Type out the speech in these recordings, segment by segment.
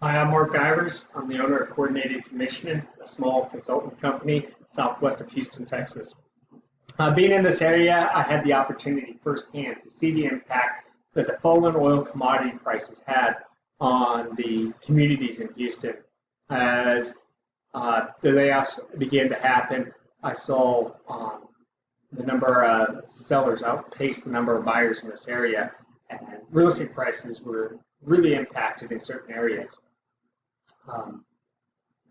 Hi, I'm Mark Ivers. I'm the owner of Coordinated Commissioning, a small consultant company southwest of Houston, Texas. Being in this area, I had the opportunity firsthand to see the impact that the fallen oil commodity prices had on the communities in Houston. As the layoffs began to happen, I saw the number of sellers outpace the number of buyers in this area, and real estate prices were really impacted in certain areas.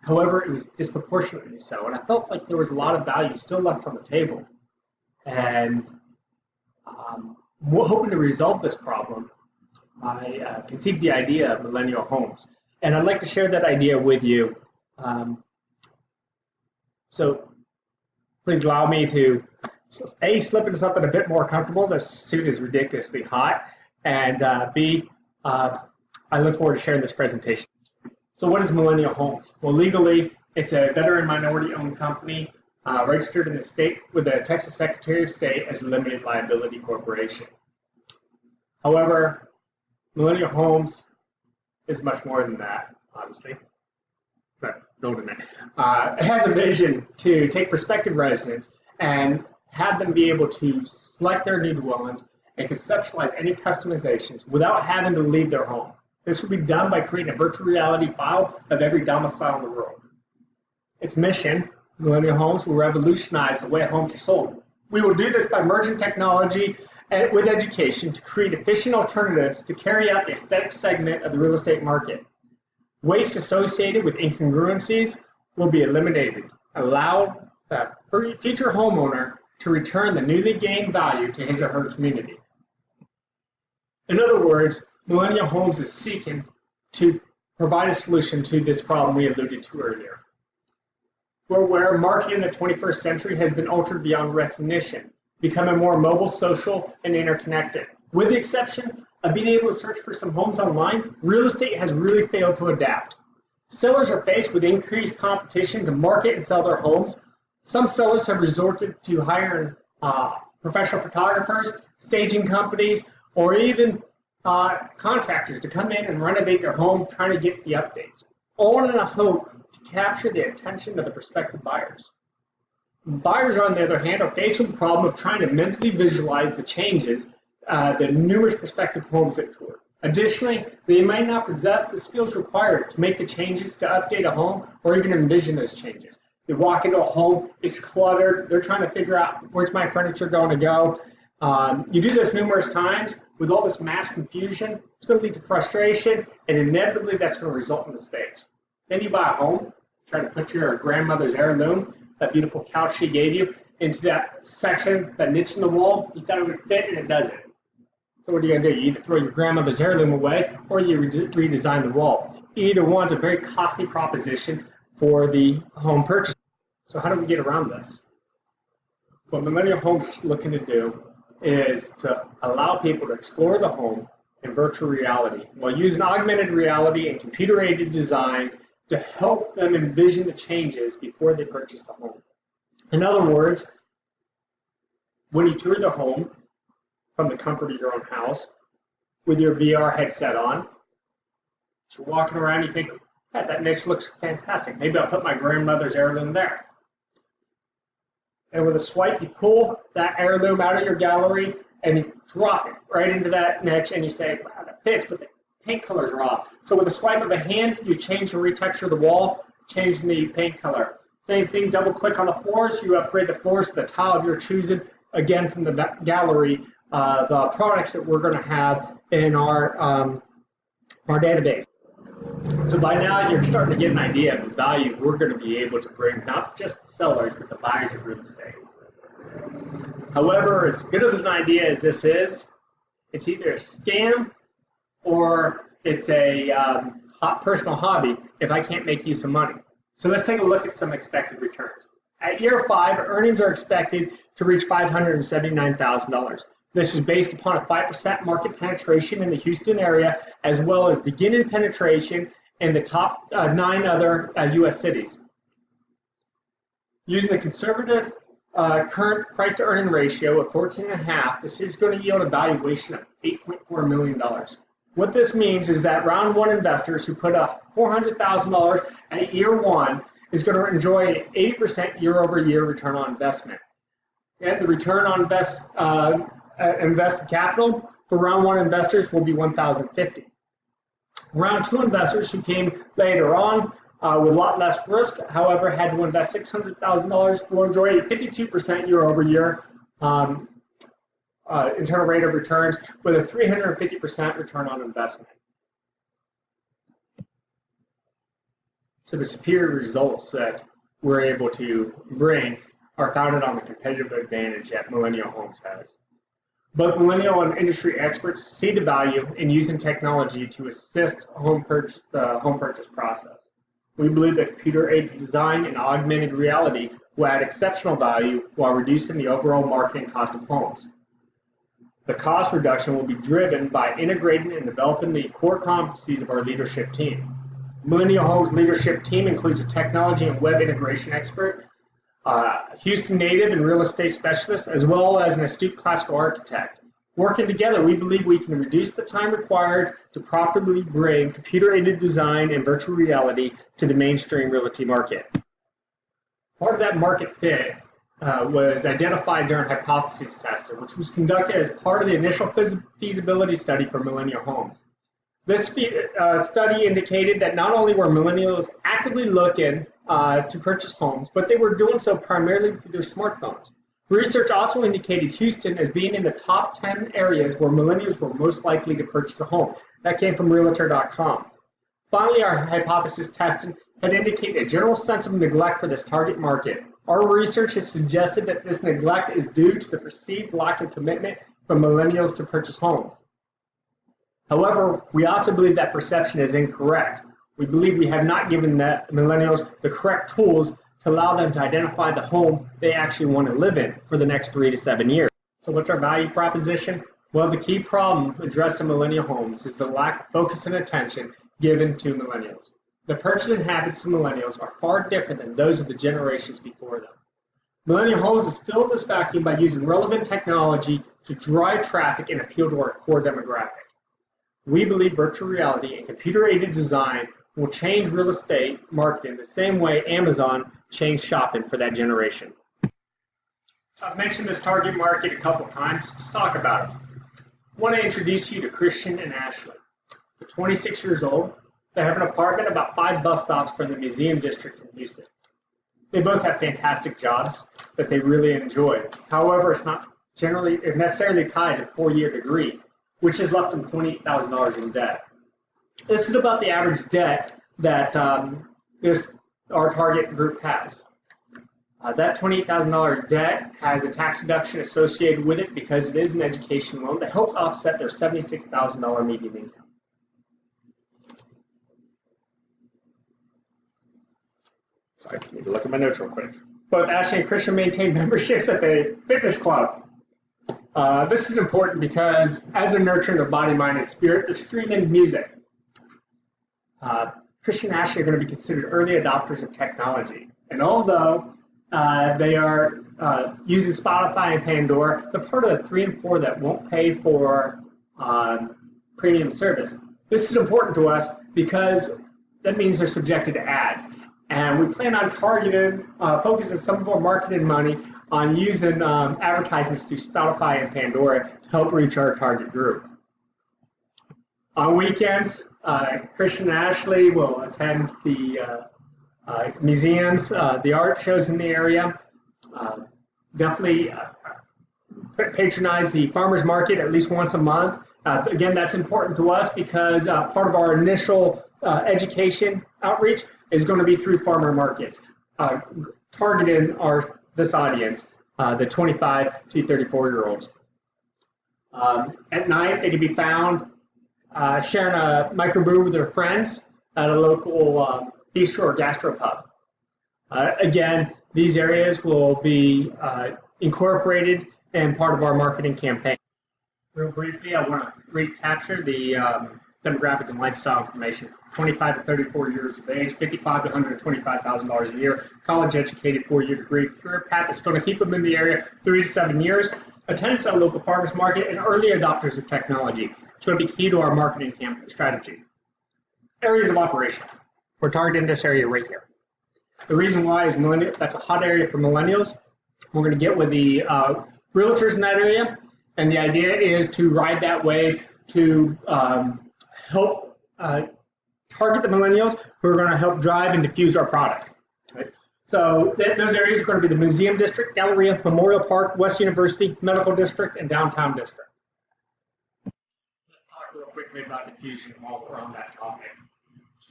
However, it was disproportionately so, and I felt like there was a lot of value still left on the table. And hoping to resolve this problem, I conceived the idea of Millennial Homes. And I'd like to share that idea with you. So please allow me to A, slip into something a bit more comfortable. This suit is ridiculously hot. And B, I look forward to sharing this presentation. So what is Millennial Homes? Well, legally, it's a veteran minority-owned company registered in the state with the Texas Secretary of State as a limited liability corporation. However, Millennial Homes is much more than that, obviously. Sorry, building it. It has a vision to take prospective residents and have them be able to select their new dwellings and conceptualize any customizations without having to leave their home. This will be done by creating a virtual reality file of every domicile in the world. Its mission, Millennial Homes, will revolutionize the way homes are sold. We will do this by merging technology with education to create efficient alternatives to carry out the aesthetic segment of the real estate market. Waste associated with incongruencies will be eliminated, allow the future homeowner to return the newly gained value to his or her community. In other words, Millennial Homes is seeking to provide a solution to this problem we alluded to earlier. We're aware marketing in the 21st century has been altered beyond recognition, becoming more mobile, social, and interconnected. With the exception of being able to search for some homes online, real estate has really failed to adapt. Sellers are faced with increased competition to market and sell their homes. Some sellers have resorted to hiring professional photographers, staging companies, or even contractors to come in and renovate their home, trying to get the updates, all in a hope to capture the attention of the prospective buyers. Buyers, on the other hand, are faced with the problem of trying to mentally visualize the changes the numerous prospective homes that tour. Additionally, they might not possess the skills required to make the changes to update a home or even envision those changes. They walk into a home, it's cluttered, they're trying to figure out where's my furniture going to go. You do this numerous times with all this mass confusion, it's going to lead to frustration, and inevitably that's going to result in mistakes. Then you buy a home, try to put your grandmother's heirloom, that beautiful couch she gave you, into that section, that niche in the wall. You thought it would fit, and it doesn't. So what are you going to do? You either throw your grandmother's heirloom away, or you redesign the wall. Either one's a very costly proposition for the home purchase. So how do we get around this? What Millennial Homes is looking to do is to allow people to explore the home in virtual reality while using augmented reality and computer-aided design to help them envision the changes before they purchase the home. In other words, when you tour the home from the comfort of your own house with your VR headset on, so you're walking around, you think, hey, that niche looks fantastic. Maybe I'll put my grandmother's heirloom there. And with a swipe, you pull that heirloom out of your gallery and you drop it right into that niche, and you say, wow, that fits, but the paint colors are off. So with a swipe of a hand, you change and retexture the wall, change the paint color. Same thing, double click on the floors, you upgrade the floors to the tile of your choosing, again from the gallery, the products that we're going to have in our database. So by now you're starting to get an idea of the value we're going to be able to bring, not just the sellers, but the buyers of real estate. However, as good of an idea as this is, it's either a scam or it's a personal hobby if I can't make use of money. So let's take a look at some expected returns. At year 5, earnings are expected to reach $579,000. This is based upon a 5% market penetration in the Houston area, as well as beginning penetration in the top 9 other U.S. cities. Using a conservative current price-to-earning ratio of 14.5, this is going to yield a valuation of $8.4 million. What this means is that round one investors who put up $400,000 at year one is going to enjoy an 80% year-over-year return on investment. And the return on invested capital for round one investors will be $1,050. Round two investors who came later on with a lot less risk, however, had to invest $600,000, will enjoy a 52% year-over-year internal rate of returns with a 350% return on investment. So the superior results that we're able to bring are founded on the competitive advantage that Millennial Homes has. Both millennial and industry experts see the value in using technology to assist the home purchase process. We believe that computer-aided design and augmented reality will add exceptional value while reducing the overall marketing cost of homes. The cost reduction will be driven by integrating and developing the core competencies of our leadership team. Millennial Homes' leadership team includes a technology and web integration expert, Houston native and real estate specialist, as well as an astute classical architect. Working together, we believe we can reduce the time required to profitably bring computer-aided design and virtual reality to the mainstream realty market. Part of that market fit was identified during hypothesis testing, which was conducted as part of the initial feasibility study for Millennial Homes. This study indicated that not only were millennials actively looking to purchase homes, but they were doing so primarily through their smartphones. Research also indicated Houston as being in the top 10 areas where millennials were most likely to purchase a home. That came from Realtor.com. Finally, our hypothesis testing had indicated a general sense of neglect for this target market. Our research has suggested that this neglect is due to the perceived lack of commitment from millennials to purchase homes. However, we also believe that perception is incorrect. We believe we have not given the millennials the correct tools to allow them to identify the home they actually want to live in for the next 3 to 7 years. So what's our value proposition? Well, the key problem addressed in Millennial Homes is the lack of focus and attention given to millennials. The purchasing habits of millennials are far different than those of the generations before them. Millennial Homes has filled this vacuum by using relevant technology to drive traffic and appeal to our core demographic. We believe virtual reality and computer-aided design will change real estate marketing the same way Amazon changed shopping for that generation. So I've mentioned this target market a couple times. Let's talk about it. I want to introduce you to Christian and Ashley. They're 26 years old. They have an apartment about 5 bus stops from the Museum District in Houston. They both have fantastic jobs that they really enjoy. However, it's not necessarily tied to a 4-year degree, which has left them $28,000 in debt. This is about the average debt that our target group has. That $28,000 debt has a tax deduction associated with it because it is an education loan that helps offset their $76,000 median income. Sorry, I need to look at my notes real quick. Both Ashley and Christian maintain memberships at the fitness club. This is important because as they're nurturing their body, mind, and spirit, they're streaming music. Christian and Ashley are going to be considered early adopters of technology. And although they are using Spotify and Pandora, they're part of the 3 and 4 that won't pay for premium service. This is important to us because that means they're subjected to ads. And we plan on targeting, focusing some of our marketing money on using advertisements through Spotify and Pandora to help reach our target group. On weekends, Christian and Ashley will attend the museums, the art shows in the area. Definitely patronize the farmers market at least once a month. Again, that's important to us because part of our initial education outreach is going to be through farmer markets, targeting this audience, the 25 to 34-year-olds. At night, they can be found sharing a microbrew with their friends at a local bistro or gastropub. Again, these areas will be incorporated and part of our marketing campaign. Real briefly, I want to recapture the demographic and lifestyle information, 25 to 34 years of age, 55 to $125,000 a year, college educated, 4-year degree, career path that's going to keep them in the area 3 to 7 years, attendance at a local farmers market, and early adopters of technology. It's going to be key to our marketing campaign strategy. Areas of operation. We're targeting this area right here. The reason why is that's a hot area for millennials. We're going to get with the realtors in that area, and the idea is to ride that wave to help target the millennials who are going to help drive and diffuse our product. Right? So those areas are going to be the Museum District, Galleria, Memorial Park, West University, Medical District, and Downtown District. Let's talk real quickly about diffusion while we're on that topic.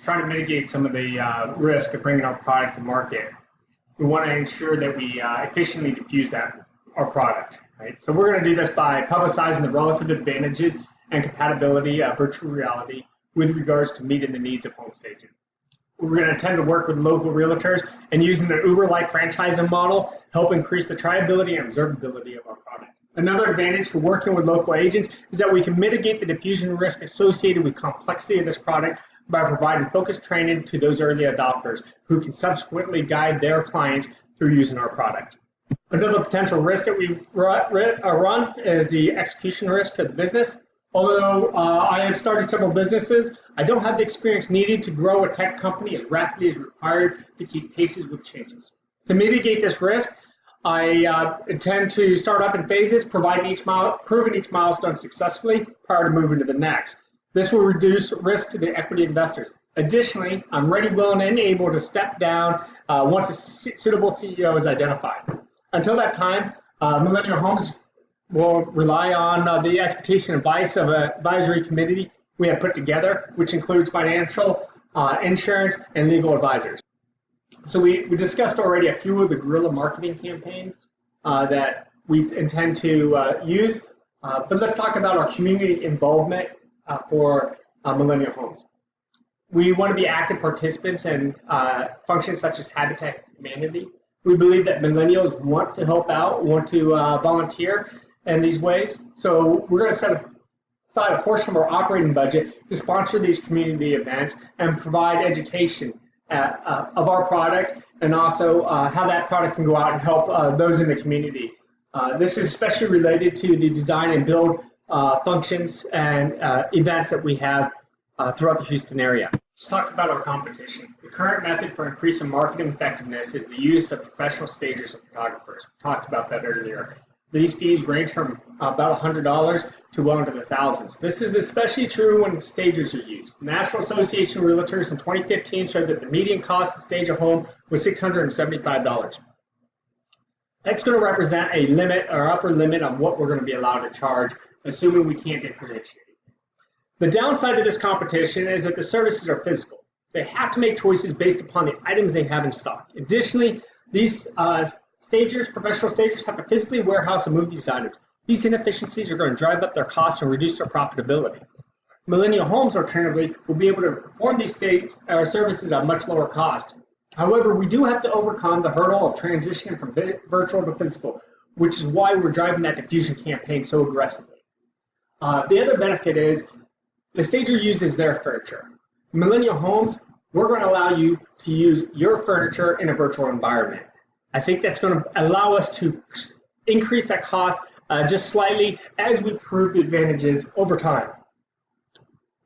Trying to mitigate some of the risk of bringing our product to market. We want to ensure that we efficiently diffuse our product. Right? So we're going to do this by publicizing the relative advantages and compatibility of virtual reality with regards to meeting the needs of home staging. We're going to tend to work with local realtors and using the Uber-like franchising model, help increase the triability and observability of our product. Another advantage to working with local agents is that we can mitigate the diffusion risk associated with complexity of this product by providing focused training to those early adopters who can subsequently guide their clients through using our product. Another potential risk that we've run is the execution risk of the business. Although I have started several businesses, I don't have the experience needed to grow a tech company as rapidly as required to keep paces with changes. To mitigate this risk, I intend to start up in phases, proving each milestone successfully prior to moving to the next. This will reduce risk to the equity investors. Additionally, I'm ready, willing, and able to step down once a suitable CEO is identified. Until that time, Millennial Homes will rely on the expertise and advice of an advisory committee we have put together, which includes financial, insurance, and legal advisors. So we discussed already a few of the guerrilla marketing campaigns that we intend to use, but let's talk about our community involvement for Millennial Homes. We want to be active participants in functions such as Habitat for Humanity. We believe that millennials want to help out, want to volunteer in these ways. So we're going to set aside a portion of our operating budget to sponsor these community events and provide education of our product, and also how that product can go out and help those in the community. This is especially related to the design and build functions and events that we have throughout the Houston area. Let's talk about our competition. The current method for increasing marketing effectiveness is the use of professional stagers and photographers. We talked about that earlier. These fees range from about $100 to well into the thousands. This is especially true when stagers are used. The National Association of Realtors in 2015 showed that the median cost to stage a home was $675. That's going to represent a limit or upper limit on what we're going to be allowed to charge, assuming we can't differentiate. The downside of this competition is that the services are physical. They have to make choices based upon the items they have in stock. Additionally, these professional stagers have to physically warehouse and move these items. These inefficiencies are going to drive up their costs and reduce their profitability. Millennial Homes, alternatively, will be able to perform these services at a much lower cost. However, we do have to overcome the hurdle of transitioning from virtual to physical, which is why we're driving that diffusion campaign so aggressively. The other benefit is the stager uses their furniture. Millennial Homes, we're going to allow you to use your furniture in a virtual environment. I think that's going to allow us to increase that cost just slightly as we prove the advantages over time,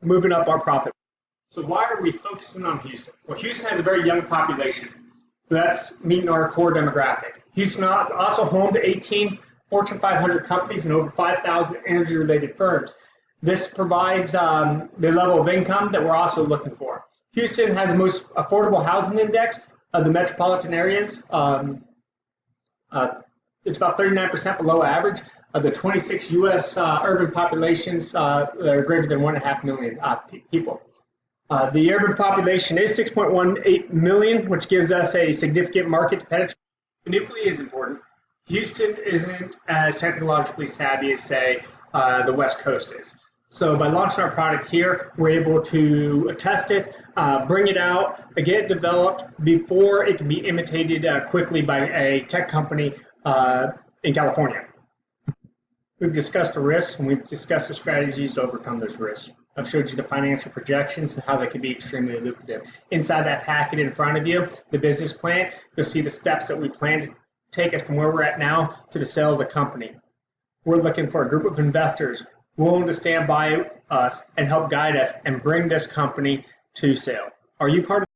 moving up our profit. So why are we focusing on Houston? Well, Houston has a very young population, so that's meeting our core demographic. Houston is also home to 18 Fortune 500 companies and over 5,000 energy-related firms. This provides the level of income that we're also looking for. Houston has the most affordable housing index of the metropolitan areas. It's about 39% below average of the 26 U.S. Urban populations that are greater than 1.5 million people. The urban population is 6.18 million, which gives us a significant market to penetrate. And equally is important, Houston isn't as technologically savvy as, say, the West Coast is. So by launching our product here, we're able to test it, bring it out, get it developed before it can be imitated quickly by a tech company in California. We've discussed the risks and we've discussed the strategies to overcome those risks. I've showed you the financial projections and how they can be extremely lucrative. Inside that packet in front of you, the business plan, you'll see the steps that we plan to take us from where we're at now to the sale of the company. We're looking for a group of investors willing to stand by us and help guide us and bring this company to sale. Are you part of